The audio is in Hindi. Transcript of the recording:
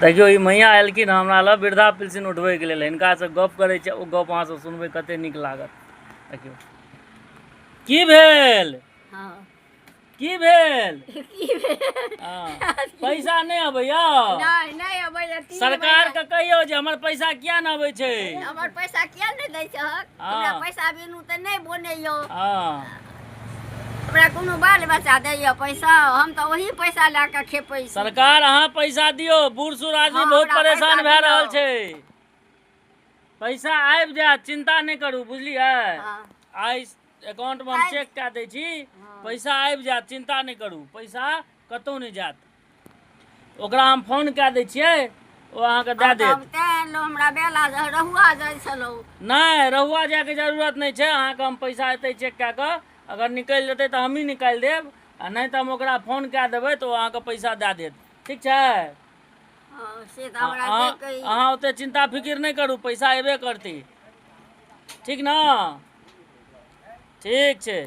देखियो ई मैया एलखिन हमरा लग वृद्धा पेंशन उठबै के लेल, हिनका से गप करे छै, ओ गप अहाँ सब सुनबै कते नीक लागत। देखियो की भेल, हाँ की भेल, की भेल? हाँ पैसा नहीं अबैया, नहीं अबैया। सरकार के कहियो जे हमर पैसा किया न अबै छै, हमर पैसा किया नहीं दै छहक? हमरा पैसा बिनु त नहीं बनैयो। हाँ हमरा कोनो बाल बच्चा दैया पैसा, हम तो वही पैसा ला के खेपै छी। सरकार अहाँ पैसा दियो, बूढ़ सूढ़ आदमी हाँ, बहुत हमरा परेशान पैसा भए दियौ। रहल छै। पैसा आबि जायत, चिंता नहीं करू, बुझलियै। हाँ। आइ अकाउंट में हम चेक कए दै छी, पैसा आबि जायत, चिंता नहीं करू, पैसा कतौ नहीं जायत। ओकरा हम फोन कए दै छियै, ओ अहाँके दए देत। हमरा बेला रहुआ जाइ छलौ। नहीं रहुआ जाए के जरूरत नहीं छै, अहाँके हम पैसा एतै चेक कए कऽ, अगर निकलि जेतै तऽ हमही निकालि देब, आ नहीं तऽ हम ओकरा फोन कए देबै तऽ ओ अहाँके पैसा दए देत, ठीक छै। अहाँ ओते चिंता फिकिर नहीं करू, पैसा एबे करतै, ठीक न, ठीक छै।